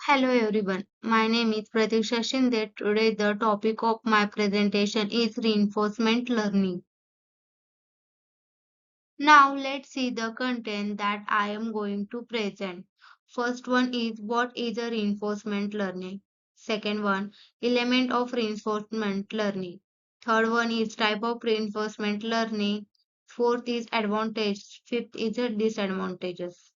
Hello everyone, my name is Pratiksha Shinde. Today the topic of my presentation is reinforcement learning. Now let's see the content that I am going to present. First one is what is a reinforcement learning. Second one, element of reinforcement learning. Third one is type of reinforcement learning. Fourth is advantage. Fifth is a disadvantages.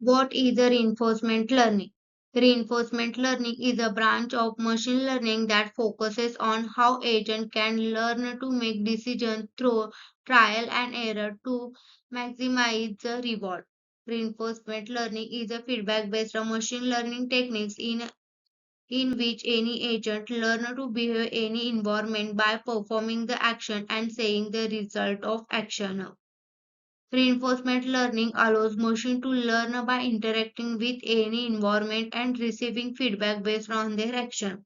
What is a reinforcement learning? Reinforcement learning is a branch of machine learning that focuses on how agents can learn to make decisions through trial and error to maximize the reward. Reinforcement learning is a feedback-based machine learning techniques in which any agent learn to behave any environment by performing the action and seeing the result of action. Reinforcement learning allows machine to learn by interacting with any environment and receiving feedback based on their action.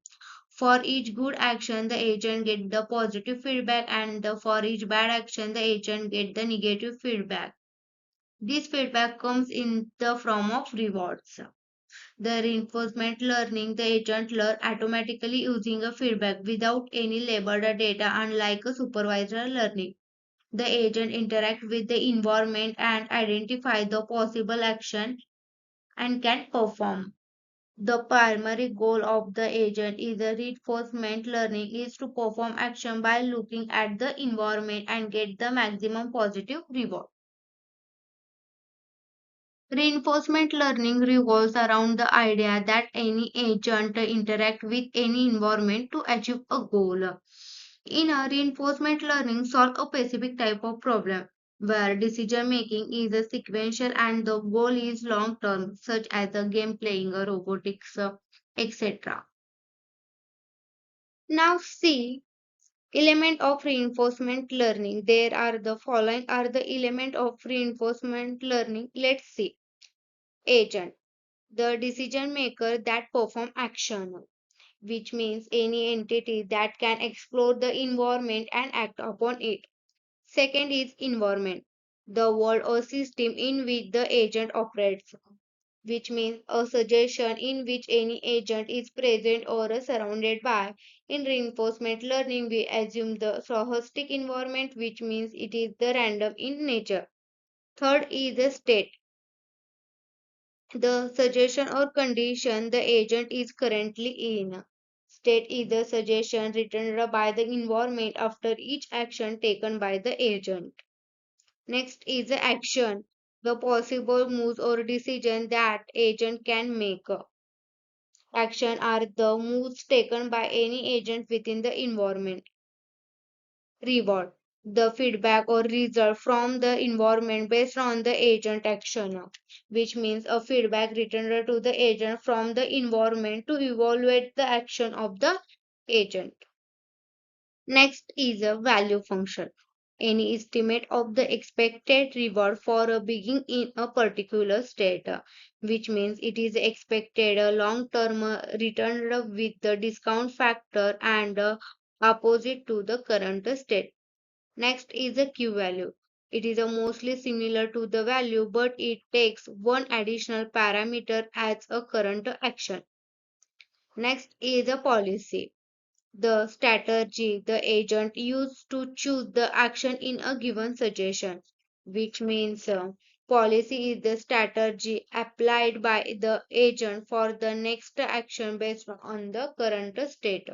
For each good action, the agent get the positive feedback and for each bad action, the agent get the negative feedback. This feedback comes in the form of rewards. The reinforcement learning, the agent learn automatically using a feedback without any labeled data unlike a supervisor learning. The agent interact with the environment and identify the possible action and can perform. The primary goal of the agent is the reinforcement learning is to perform action by looking at the environment and get the maximum positive reward. Reinforcement learning revolves around the idea that any agent interact with any environment to achieve a goal. In a reinforcement learning solve a specific type of problem where decision making is a sequential and the goal is long term, such as a game playing, a robotics, etc. Now see element of reinforcement learning. There are the following are the element of reinforcement learning. Let's see. Agent, the decision maker that perform action, which means any entity that can explore the environment and act upon it. Second is environment, the world or system in which the agent operates, which means a suggestion in which any agent is present or surrounded by. In reinforcement learning, we assume the stochastic environment, which means it is the random in nature. Third is the state, the suggestion or condition the agent is currently in. State is the suggestion returned by the environment after each action taken by the agent. Next is the action, the possible moves or decision that agent can make. Action are the moves taken by any agent within the environment. Reward, the feedback or result from the environment based on the agent action, which means a feedback returned to the agent from the environment to evaluate the action of the agent. Next is a value function. Any estimate of the expected reward for a being in a particular state, which means it is expected a long-term return with the discount factor and opposite to the current state. Next is a Q value. It is a mostly similar to the value, but it takes one additional parameter as a current action. Next is a policy, the strategy the agent used to choose the action in a given suggestion, which means policy is the strategy applied by the agent for the next action based on the current state.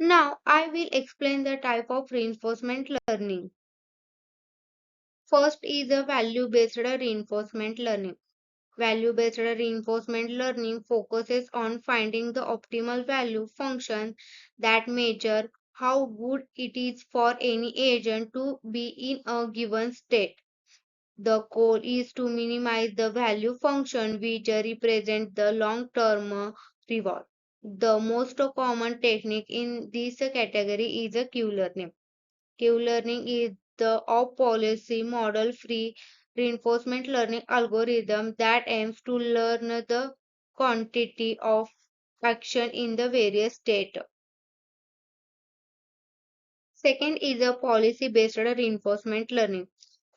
Now, I will explain the type of reinforcement learning. First is a value based reinforcement learning. Value based reinforcement learning focuses on finding the optimal value function that measure how good it is for any agent to be in a given state. The goal is to minimize the value function which represent the long-term reward. The most common technique in this category is a Q-learning. Q-learning is the off-policy model-free reinforcement learning algorithm that aims to learn the quantity of action in the various states. Second is a policy-based reinforcement learning.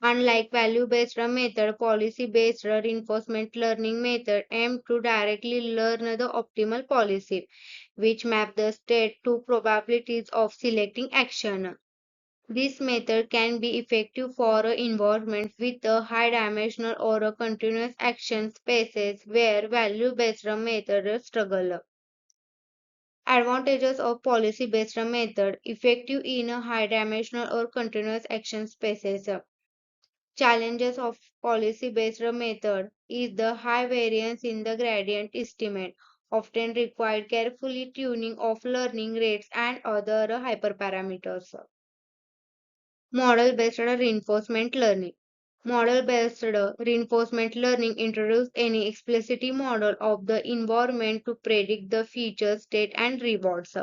Unlike value-based method, policy-based reinforcement learning method aim to directly learn the optimal policy, which map the state to probabilities of selecting action. This method can be effective for a environment with a high dimensional or a continuous action spaces where value-based method struggle. Advantages of policy-based method effective in a high dimensional or continuous action spaces. Challenges of policy-based method is the high variance in the gradient estimate, often required carefully tuning of learning rates and other hyperparameters. Model-based reinforcement learning. Model-based reinforcement learning introduces any explicit model of the environment to predict the feature state and rewards.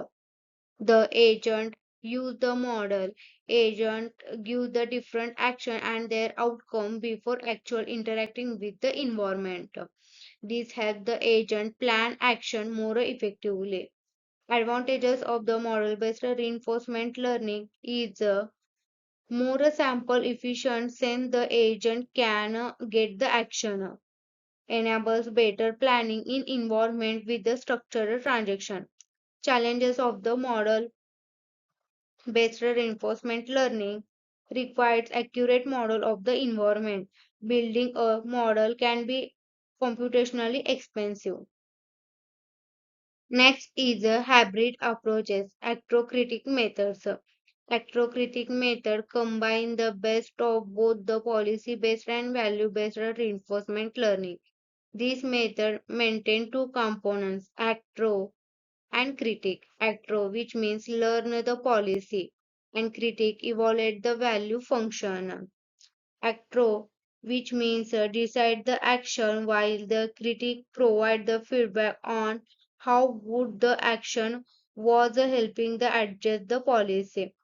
The agent use the model. Agent give the different action and their outcome before actual interacting with the environment. This helps the agent plan action more effectively. Advantages of the model-based reinforcement learning is more sample efficient since the agent can get the action. Enables better planning in environment with the structured transaction. Challenges of the model based reinforcement learning requires accurate model of the environment. Building a model can be computationally expensive. Next is hybrid approaches, actrocritic methods. Actrocritic method combine the best of both the policy-based and value-based reinforcement learning. This method maintain two components, actro and critic. Actro, which means learn the policy, and critic, evaluate the value function. Actro, which means decide the action, while the critic provide the feedback on how good the action was helping the adjust the policy.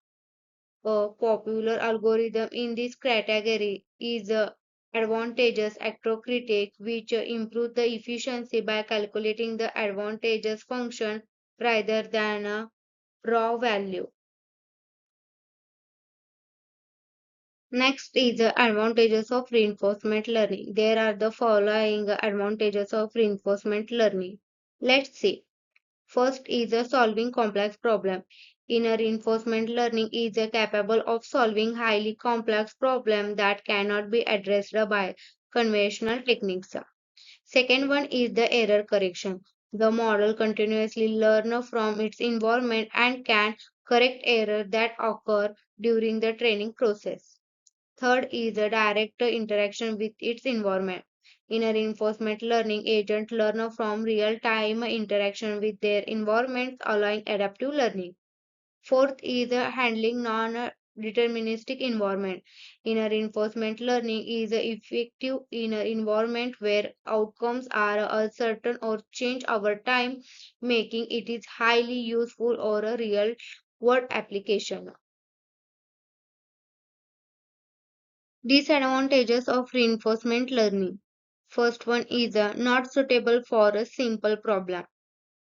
A popular algorithm in this category is advantageous actrocritic, which improve the efficiency by calculating the advantageous function rather than a raw value. Next is the advantages of reinforcement learning. There are the following advantages of reinforcement learning. Let's see. First is solving complex problem. Inner reinforcement learning is capable of solving highly complex problem that cannot be addressed by conventional techniques. Second one is the error correction. The model continuously learns from its environment and can correct errors that occur during the training process. Third is a direct interaction with its environment. In a reinforcement learning, agents learn from real-time interaction with their environments, allowing adaptive learning. Fourth is handling non-deterministic environment. Inner reinforcement learning is effective in an environment where outcomes are uncertain or change over time, making it is highly useful or a real-world application. Disadvantages of reinforcement learning. First one is not suitable for a simple problem.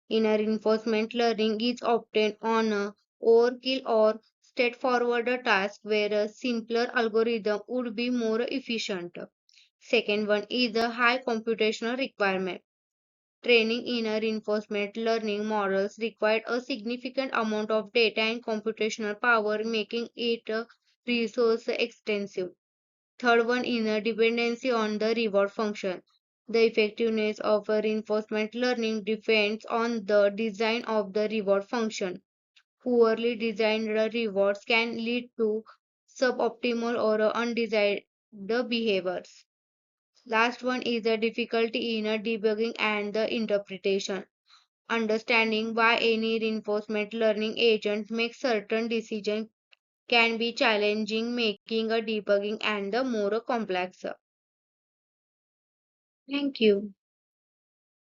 Inner reinforcement learning is obtained on a overkill or straightforward task where a simpler algorithm would be more efficient. Second one is a high computational requirement. Training inner reinforcement learning models required a significant amount of data and computational power, making it resource extensive. Third one is a dependency on the reward function. The effectiveness of a reinforcement learning depends on the design of the reward function. Poorly designed rewards can lead to suboptimal or undesired behaviors. Last one is the difficulty in debugging and the interpretation. Understanding why any reinforcement learning agent makes certain decisions can be challenging, making a debugging and the more complex. Thank you.